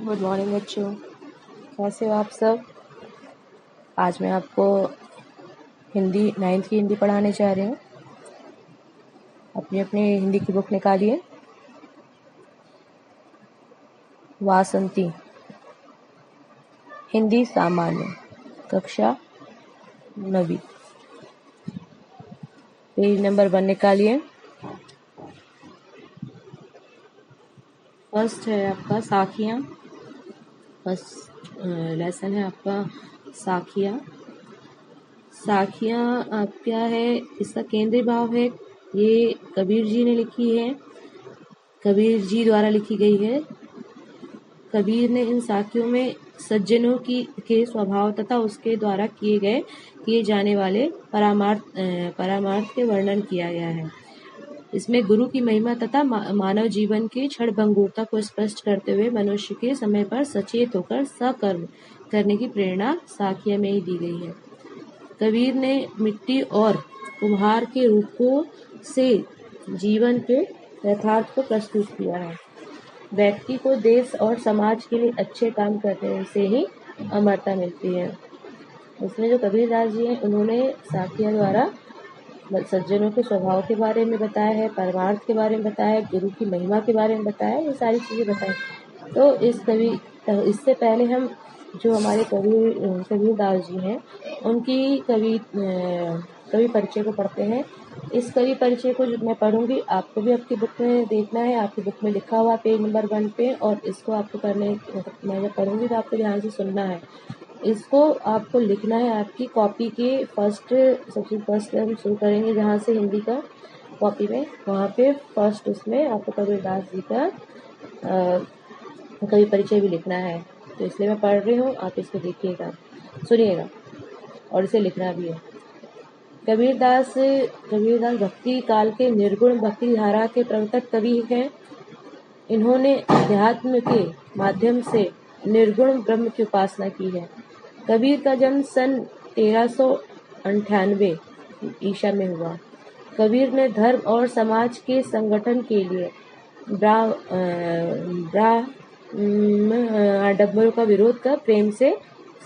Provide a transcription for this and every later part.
Good morning बच्चों, कैसे हो आप सब। आज मैं आपको हिंदी 9th की हिंदी पढ़ाने जा रही हूँ। अपनी अपनी हिंदी की बुक निकालिए। वासंती, हिंदी सामान्य, कक्षा 9वीं, पेज नंबर 1 निकालिए। फर्स्ट है आपका साखियाँ। फर्स्ट लेसन है आपका साखियाँ। साखियाँ आप क्या है, इसका केंद्रीय भाव है, ये कबीर जी ने लिखी है, कबीर जी द्वारा लिखी गई है। कबीर ने इन साखियों में सज्जनों के स्वभाव तथा उसके द्वारा किए जाने वाले परामार्थ के वर्णन किया गया है। इसमें गुरु की महिमा तथा मानव जीवन के क्षणभंगुरता को स्पष्ट करते हुए मनुष्य के समय पर सचेत होकर सकर्म करने की प्रेरणा साखिया में ही दी गई है। कबीर ने मिट्टी और कुम्हार के रूपों से जीवन के यथार्थ को प्रस्तुत किया है। व्यक्ति को देश और समाज के लिए अच्छे काम करने से ही अमरता मिलती है। इसमें जो कबीरदास जी हैं, उन्होंने साखिया द्वारा सज्जनों के स्वभाव के बारे में बताया है, परमार्थ के बारे में बताया है, गुरु की महिमा के बारे में बताया है, ये सारी चीजें बताई। तो इससे पहले हम जो हमारे कबीरदास जी हैं, उनकी कवि परिचय को पढ़ते हैं। इस कवि परिचय को मैं पढ़ूंगी, आपको भी आपकी बुक में देखना है। आपकी बुक में लिखा हुआ पेज नंबर 1 पे, और इसको आपको मैं जब पढ़ूंगी तो आपको ध्यान से सुनना है। इसको आपको लिखना है आपकी कॉपी के सबसे फर्स्ट हम शुरू करेंगे जहाँ से हिंदी का कॉपी में, वहाँ पे फर्स्ट उसमें आपको कबीरदास जी का कवि परिचय भी लिखना है। तो इसलिए मैं पढ़ रही हूँ, आप इसको देखिएगा, सुनिएगा और इसे लिखना भी है। कबीरदास भक्ति काल के निर्गुण भक्ति धारा के प्रवर्तक कवि हैं। इन्होंने अध्यात्म के माध्यम से निर्गुण ब्रह्म की उपासना की है। कबीर का जन्म सन 1398 ईसा में हुआ। कबीर ने धर्म और समाज के संगठन के लिए आडम्बरों का विरोध कर प्रेम से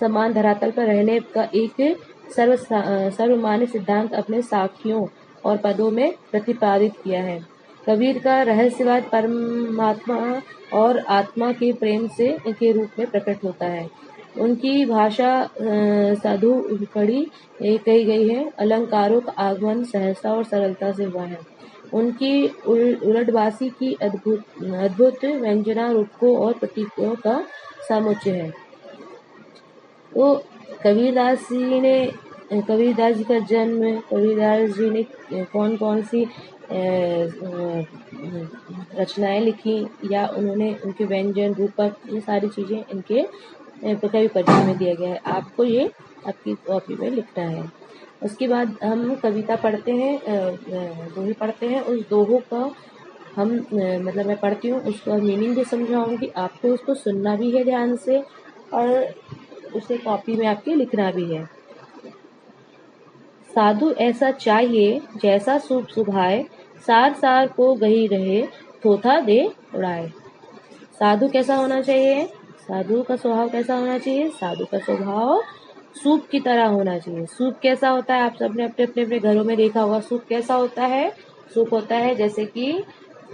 समान धरातल पर रहने का एक सर्वमान्य सिद्धांत अपने साखियों और पदों में प्रतिपादित किया है। कबीर का रहस्यवाद परमात्मा और आत्मा के प्रेम से के रूप में प्रकट होता है। उनकी भाषा साधु कड़ी कही गई है। अलंकारों का आगमन सहजता और सरलता से हुआ है। उनकी उलटबासी की अद्भुत व्यंजना रूपकों और प्रतीकों का समुच्चय है। तो कबीरदास जी का जन्म, कबीरदास जी ने कौन कौन सी रचनाएं लिखी, या उन्होंने उनके व्यंजन रूपक, ये सारी चीजें इनके कवि परिचय में दिया गया है। आपको ये आपकी कॉपी में लिखना है। उसके बाद हम कविता पढ़ते हैं, दोहे पढ़ते हैं। उस दोहों का हम मतलब मैं पढ़ती हूँ, उसका मीनिंग भी समझाऊंगी, आपको उसको सुनना भी है ध्यान से, और उसे कॉपी में आपके लिखना भी है। साधु ऐसा चाहिए जैसा सूप सुभाए, सार सार को गही रहे, थोथा दे उड़ाए। साधु कैसा होना चाहिए? साधु का स्वभाव कैसा होना चाहिए? साधु का स्वभाव सूप की तरह होना चाहिए। सूप कैसा होता है? आप सबने अपने घरों में देखा होगा। सूप कैसा होता है? सूप होता है जैसे कि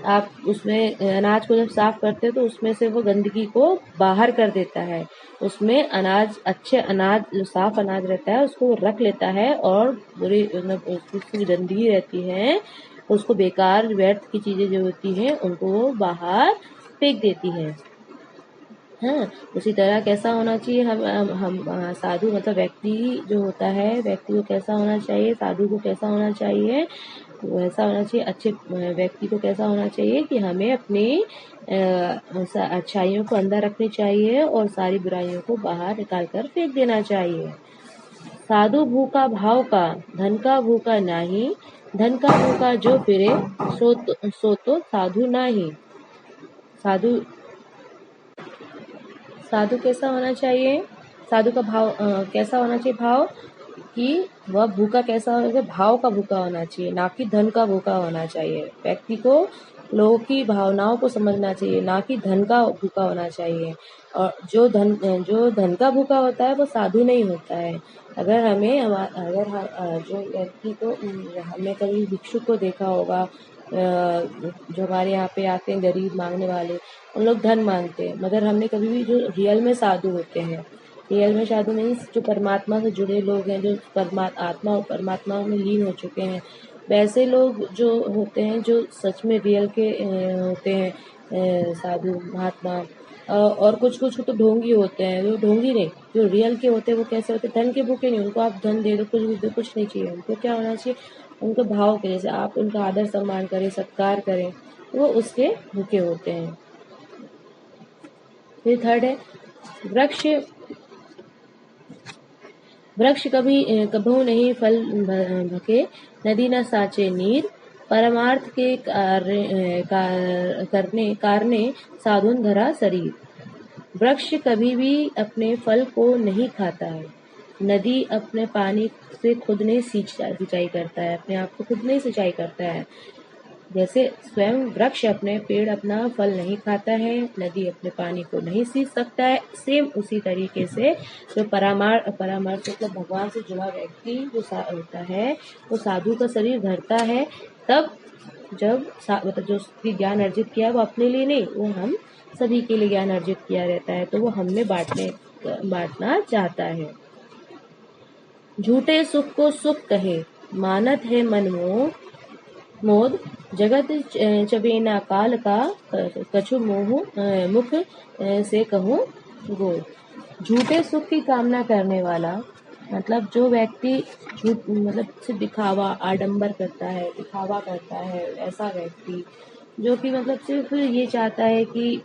आप उसमें अनाज को जब साफ करते हो तो उसमें से वो गंदगी को बाहर कर देता है। उसमें अच्छे अनाज, जो साफ अनाज रहता है, उसको रख लेता है, और बुरी उसकी गंदगी रहती है, उसको बेकार व्यर्थ की चीजें जो होती हैं उनको वो बाहर फेंक देती है। हाँ, उसी तरह कैसा होना चाहिए हम साधु, मतलब व्यक्ति जो होता है, व्यक्ति को कैसा होना चाहिए, साधु को कैसा होना चाहिए, वैसा होना चाहिए। अच्छे व्यक्ति को कैसा होना चाहिए कि हमें अपनी अच्छाइयों को अंदर रखनी चाहिए और सारी बुराइयों को बाहर निकाल कर फेंक देना चाहिए। साधु भूखा भाव का, धन का भूखा नाही, धन का भूखा जो फिरे, सो तो साधु नाही। साधु कैसा होना चाहिए? साधु का भाव कैसा होना चाहिए? भाव कि वह भूखा कैसा होगा, भाव का भूखा होना चाहिए, ना कि धन का भूखा होना चाहिए। व्यक्ति को लोगों की भावनाओं को समझना चाहिए, ना कि धन का भूखा होना चाहिए। और जो धन का भूखा होता है वो साधु नहीं होता है। अगर हमें जो व्यक्ति को हमने कभी भिक्षुक को देखा होगा, जो हमारे यहाँ पे आते हैं गरीब मांगने वाले, उन लोग धन मांगते हैं, मगर हमने कभी भी जो रियल में साधु होते हैं, रियल में साधु मीन्स जो परमात्मा से जुड़े लोग हैं, जो आत्मा और परमात्मा में लीन हो चुके हैं, वैसे लोग जो होते हैं, जो सच में रियल के होते हैं, साधु महात्मा। और कुछ कुछ तो ढोंगी होते हैं, जो ढोंगी नहीं, जो रियल के होते हैं वो कैसे होते हैं, धन के भूखे नहीं। उनको आप धन दे दो, कुछ भी दो, कुछ नहीं चाहिए। उनको क्या होना चाहिए, उनके भाव के जैसे आप उनका आदर सम्मान करें, सत्कार करें, वो उसके भूखे होते हैं। फिर थर्ड है वृक्ष। वृक्ष कभू नहीं फल भके, नदी न साचे नीर, परमार्थ के कारणे साधुन धरा शरीर। वृक्ष कभी भी अपने फल को नहीं खाता है। नदी अपने पानी से खुद नहीं सिंचाई करता है, अपने आप को खुद नहीं सिंचाई करता है। जैसे स्वयं वृक्ष अपने पेड़ अपना फल नहीं खाता है, नदी अपने पानी को नहीं सींच सकता है, सेम उसी तरीके से जो परामर्श मतलब भगवान से जुड़ा व्यक्ति जो होता है, वो साधु का शरीर धरता है तब जब मतलब जो उसकी ज्ञान अर्जित किया है वो अपने लिए नहीं, वो हम सभी के लिए ज्ञान अर्जित किया रहता है, तो वो हमने बांटना चाहता है। झूठे सुख को सुख कहे, मानत है मन मोद, जगत चबेना काल का, कछु मुख से कहूँ गोद। झूठे सुख की कामना करने वाला मतलब जो व्यक्ति झूठ मतलब सिर्फ दिखावा आडंबर करता है, दिखावा करता है, ऐसा व्यक्ति जो कि मतलब सिर्फ ये चाहता है कि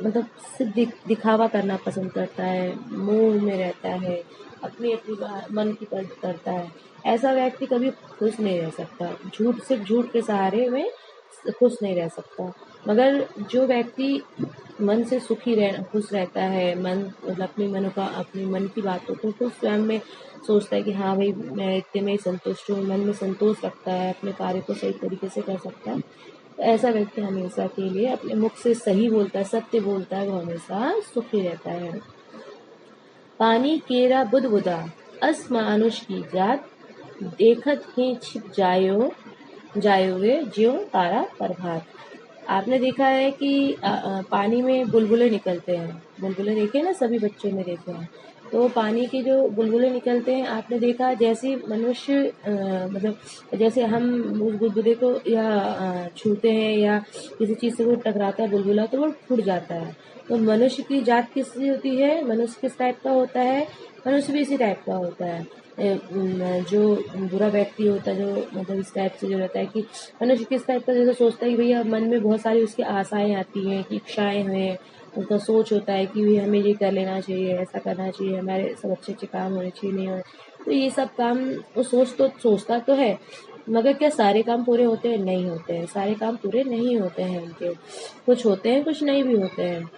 मतलब सिर्फ दिखावा करना पसंद करता है, मोह में रहता है, अपनी अपनी मन की करता है, ऐसा व्यक्ति कभी खुश नहीं रह सकता। सिर्फ झूठ के सहारे में खुश नहीं रह सकता। मगर जो व्यक्ति मन से खुश रहता है, अपनी मन की बातों को स्वयं में सोचता है कि हाँ भाई मैं इतने में संतुष्ट हूँ, मन में संतोष रखता है, अपने कार्य को सही तरीके से कर सकता है, तो ऐसा व्यक्ति हमेशा के लिए अपने मुख से सही बोलता है, सत्य बोलता है, वो हमेशा सुखी रहता है। पानी केरा बुदबुदा, अस मानुष की जात, देखत ही छिप जायोगे ज्यों तारा प्रभात। आपने देखा है कि पानी में बुलबुले निकलते हैं, बुलबुले देखे ना, सभी बच्चों ने देखे हैं। तो पानी के जो बुलबुले निकलते हैं, आपने देखा जैसे मनुष्य मतलब जैसे हम उस बुलबुले को या छूते हैं या किसी चीज से वो टकराता है बुलबुला, तो वो फूट जाता है। तो मनुष्य की जात किसकी होती है, मनुष्य किस टाइप का होता है, मनुष्य भी इसी टाइप का होता है। जो बुरा व्यक्ति होता है, जो मतलब इस टाइप से जो रहता है कि मनुष्य किस टाइप का जैसे सोचता है कि भैया मन में बहुत सारी उसकी आशाएं आती हैं, कि इच्छाएं हैं, उनका सोच होता है कि भैया हमें ये कर लेना चाहिए, ऐसा करना चाहिए, हमारे सब अच्छे अच्छे काम होने चाहिए, नहीं होने। तो ये सब काम वो सोचता तो है, मगर क्या सारे काम पूरे होते हैं, नहीं होते हैं, सारे काम पूरे नहीं होते हैं उनके, कुछ होते हैं कुछ नहीं भी होते हैं,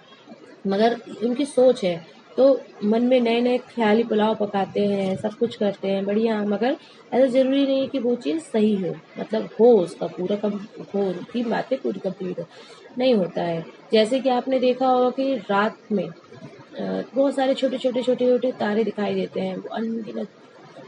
मगर उनकी सोच है। तो मन में नए नए ख्याली पुलाव पकाते हैं, सब कुछ करते हैं बढ़िया, मगर ऐसा जरूरी नहीं है कि वो चीज़ सही हो, मतलब हो उसका पूरा कम हो, उनकी बातें पूरी कंप्लीट हो, नहीं होता है। जैसे कि आपने देखा होगा कि रात में बहुत सारे छोटे छोटे तारे दिखाई देते हैं, वो अनगिनत,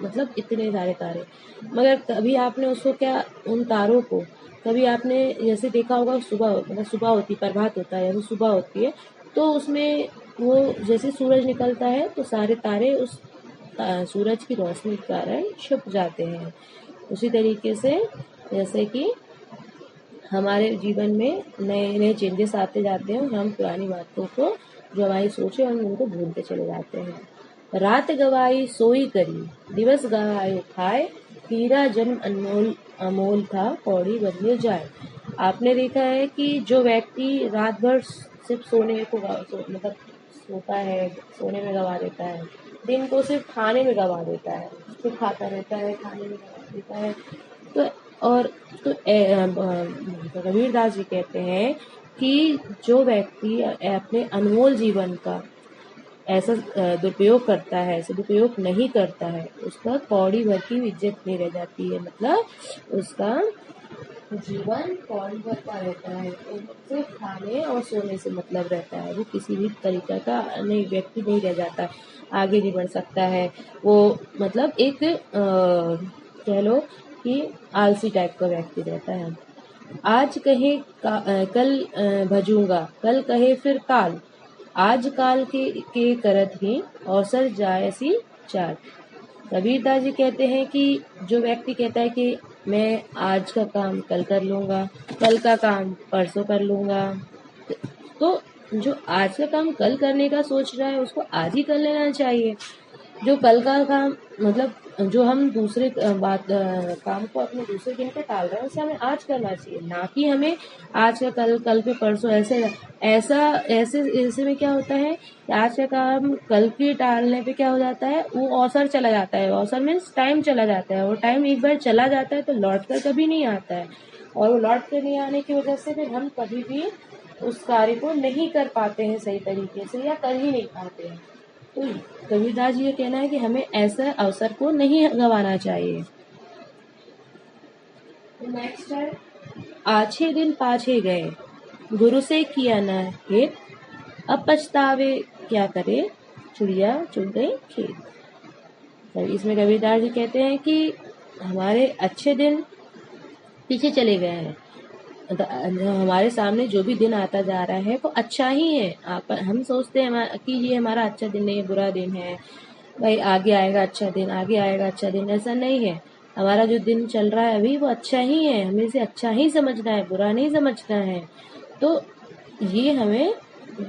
मतलब इतने सारे तारे, मगर कभी आपने उसको क्या उन तारों को कभी आपने जैसे देखा होगा, सुबह मतलब सुबह होती है, प्रभात होता है, जैसे सुबह होती है, तो उसमें वो जैसे सूरज निकलता है तो सारे तारे उस सूरज की रोशनी के कारण छुप जाते हैं। उसी तरीके से जैसे कि हमारे जीवन में नए नए चेंजेस आते जाते हैं, हम पुरानी बातों को जो हमारी सोच है हम उनको भूलते चले जाते हैं। रात गवाई सोई करी, दिवस गवाए खाए, हीरा जन्म अनमोल अमोल था, कौड़ी बदले जाए। आपने देखा है कि जो व्यक्ति रात भर सिर्फ सोने को मतलब सोता है, सोने में गवा देता है, दिन को सिर्फ खाने में गवा देता है, सिर्फ खाता रहता है, खाने में गवा देता है, तो और तो कबीर दास जी कहते हैं कि जो व्यक्ति अपने अनमोल जीवन का ऐसा दुरुपयोग करता है, सदुपयोग नहीं करता है, उसका कौड़ी भर की भी इज्जत नहीं रह जाती है, मतलब उसका जीवन कौड़ी भर का रहता है। तो सिर्फ खाने और सोने से मतलब रहता है, वो किसी भी तरीका का नहीं व्यक्ति नहीं रह जाता, आगे नहीं बढ़ सकता है वो, मतलब एक कह लो कि आलसी टाइप का व्यक्ति रहता है। आज कहे कल भजूंगा, कल कहे फिर काल, आज काल के करत ही अवसर जाए सी चाल। कबीरदास जी कहते हैं कि जो व्यक्ति कहता है कि मैं आज का काम कल कर लूंगा, कल का काम परसों कर लूंगा, तो जो आज का काम कल करने का सोच रहा है उसको आज ही कर लेना चाहिए। जो कल का काम मतलब जो हम दूसरे काम को अपने दूसरे दिन पे टाल रहे हैं उसे हमें आज करना चाहिए, ना कि हमें आज का कल, कल पे परसों, ऐसे में क्या होता है कि आज का काम कल के टालने पे क्या हो जाता है, वो अवसर चला जाता है, अवसर मीन्स टाइम चला जाता है, वो टाइम एक बार चला जाता है तो लौट कर कभी नहीं आता है, और वो लौट कर नहीं आने की वजह से फिर हम कभी भी उस कार्य को नहीं कर पाते हैं सही तरीके से, या कर ही नहीं पाते हैं। तो कबीरदास जी का कहना है कि हमें ऐसा अवसर को नहीं गंवाना चाहिए। नेक्स्ट है, आछे दिन पाछे गए, गुरु से किया न हेत, अब पछतावे क्या करे, चिड़िया चुग गई खेत। तो इसमें कबीरदास जी कहते हैं कि हमारे अच्छे दिन पीछे चले गए हैं, हमारे सामने जो भी दिन आता जा रहा है वो अच्छा ही है। हम सोचते हैं कि ये हमारा अच्छा दिन नहीं है, बुरा दिन है, भाई आगे आएगा अच्छा दिन, आगे आएगा अच्छा दिन, ऐसा नहीं है। हमारा जो दिन चल रहा है अभी वो अच्छा ही है, हमें इसे अच्छा ही समझना है, बुरा नहीं समझना है। तो ये हमें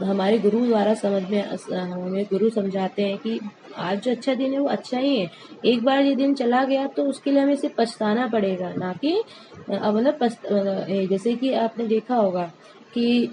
हमारे गुरु द्वारा समझ में, हमें गुरु समझाते हैं कि आज जो अच्छा दिन है वो अच्छा ही है, एक बार ये दिन चला गया तो उसके लिए हमें इसे पछताना पड़ेगा, ना कि मतलब जैसे कि आपने देखा होगा कि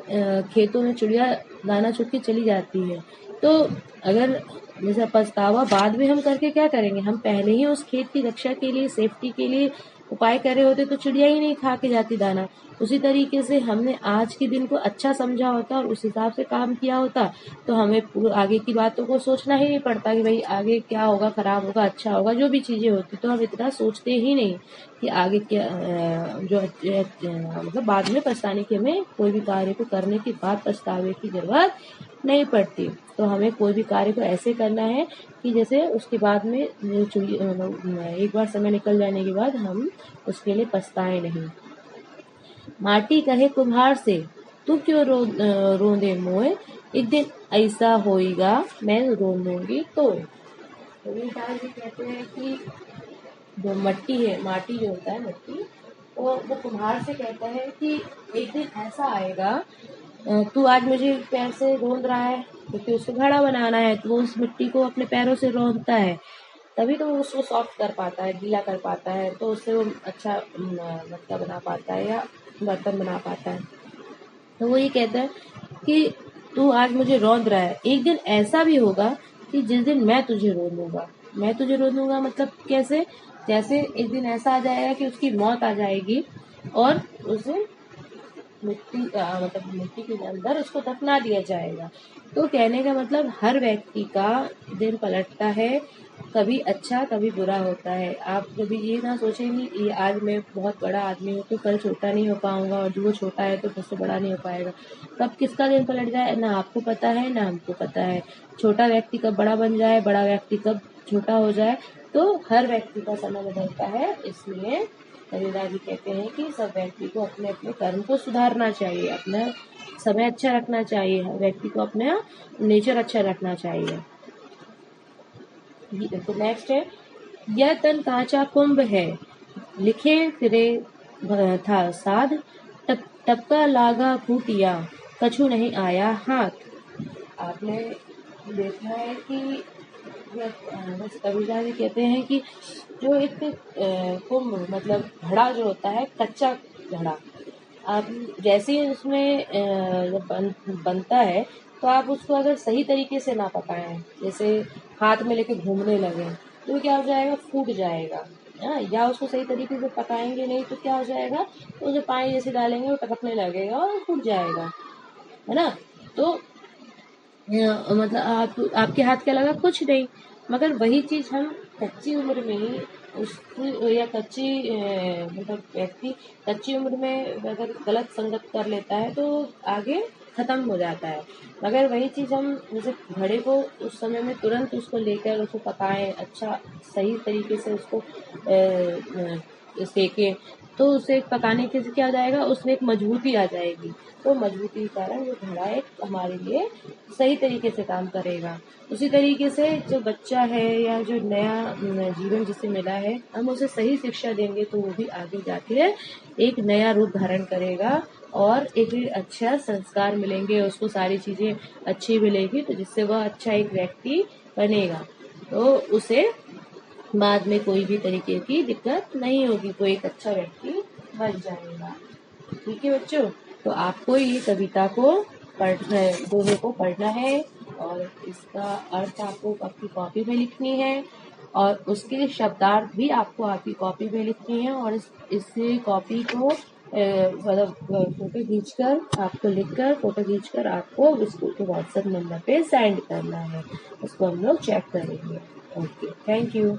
खेतों में चिड़िया दाना चुग के चली जाती है, तो अगर जैसे पछतावा बाद में हम करके क्या करेंगे, हम पहले ही उस खेत की रक्षा के लिए, सेफ्टी के लिए उपाय कर रहे होते तो चिड़िया ही नहीं खा के जाती दाना। उसी तरीके से हमने आज के दिन को अच्छा समझा होता और उस हिसाब से काम किया होता तो हमें आगे की बातों को सोचना ही नहीं पड़ता कि भाई आगे क्या होगा, खराब होगा, अच्छा होगा, जो भी चीजें होती तो हम इतना सोचते ही नहीं कि आगे क्या मतलब बाद में पछताने की, हमें कोई भी कार्य को करने के बाद पछतावे की जरूरत नहीं पड़ती। तो हमें कोई भी कार्य को ऐसे करना है कि जैसे उसके बाद में एक बार समय निकल जाने के बाद हम उसके लिए पछताए नहीं। माटी कहे कुम्हार से, तू क्यों रोंदे मोए, एक दिन ऐसा होएगा मैं रोन दूंगी तो। कबीरदास जी कहते हैं कि जो मट्टी है, माटी जो होता है मिट्टी, वो कुम्हार से कहता है कि एक दिन ऐसा आएगा, तू आज मुझे पैर से रोंद रहा है क्योंकि उसको घड़ा बनाना है, तो वो उस मिट्टी को अपने पैरों से रोंदता है, तभी तो वो उसको सॉफ्ट कर पाता है, गीला कर पाता है, तो उससे वो अच्छा मटका बना पाता है या बर्तन बना पाता है। तो वो ये कहता है कि तू आज मुझे रौंद रहा है, एक दिन ऐसा भी होगा कि जिस दिन मैं तुझे रोंदूंगा। मैं तुझे रोंदूंगा मतलब कैसे, जैसे एक दिन ऐसा आ जाएगा कि उसकी मौत आ जाएगी और उसे मतलब मिट्टी के अंदर उसको दफना दिया जाएगा। तो कहने का मतलब हर व्यक्ति का दिन पलटता है, कभी अच्छा कभी बुरा होता है। आप कभी ये ना सोचेंगे ये आज मैं बहुत बड़ा आदमी हूँ तो कल छोटा नहीं हो पाऊंगा, और जो वो छोटा है तो मुझसे बड़ा नहीं हो पाएगा। कब किसका दिन पलट जाए ना आपको पता है ना हमको पता है। छोटा व्यक्ति कब बड़ा बन जाए, बड़ा व्यक्ति कब छोटा हो जाए, तो हर व्यक्ति का समय बदलता है। इसलिए कबीरदास जी कहते हैं कि सब व्यक्ति को अपने अपने कर्म को सुधारना चाहिए, अपना समय अच्छा रखना चाहिए, हर व्यक्ति को अपना नेचर अच्छा रखना चाहिए। तो नेक्स्ट है, यह तन कांचा कुंभ है, लिखे फिरे था साध, टपका लागा फूटिया, कछु नहीं आया हाथ। आपने देखा है कि कबीरदास जी कहते हैं कि जो एक कुंभ मतलब घड़ा जो होता है, कच्चा घड़ा, आप जैसे ही उसमें बनता है तो आप उसको अगर सही तरीके से ना पकाएं, जैसे हाथ में लेके घूमने लगे तो क्या हो जाएगा, फूट जाएगा। या उसको सही तरीके से पकाएंगे नहीं तो क्या हो जाएगा, तो उसे पानी जैसे डालेंगे वो टपकने लगेगा और फूट जाएगा, है ना। तो मतलब आपके हाथ क्या लगा, कुछ नहीं। मगर वही चीज हम कच्ची उम्र में ही उस या मतलब व्यक्ति कच्ची उम्र में अगर गलत संगत कर लेता है तो आगे खत्म हो जाता है। मगर वही चीज हम जैसे घड़े को उस समय में तुरंत उसको लेकर उसको पकाएं, अच्छा सही तरीके से उसको सेकें, तो उसे पकाने के से क्या हो जाएगा, उसमें एक मजबूती आ जाएगी। तो मजबूती के कारण वो घड़ा एक हमारे लिए सही तरीके से काम करेगा। उसी तरीके से जो बच्चा है या जो नया जीवन जिसे मिला है, हम उसे सही शिक्षा देंगे तो वो भी आगे जाके एक नया रूप धारण करेगा और एक अच्छा संस्कार मिलेंगे, उसको सारी चीजें अच्छी मिलेगी, तो जिससे वह अच्छा एक व्यक्ति बनेगा। तो उसे बाद में कोई भी तरीके की दिक्कत नहीं होगी, कोई एक अच्छा व्यक्ति बन जाएगा। ठीक है बच्चों, तो आपको ये कविता को दोहे को पढ़ना है और इसका अर्थ आपको आपकी कॉपी में लिखनी है और उसके शब्दार्थ भी आपको आपकी कॉपी में लिखनी है और इस कॉपी को मतलब फोटो खींचकर आपको लिखकर फोटो खींचकर आपको स्कूल के व्हाट्सएप नंबर पे सेंड करना है। उसको हम लोग चेक करेंगे। Okay, thank you.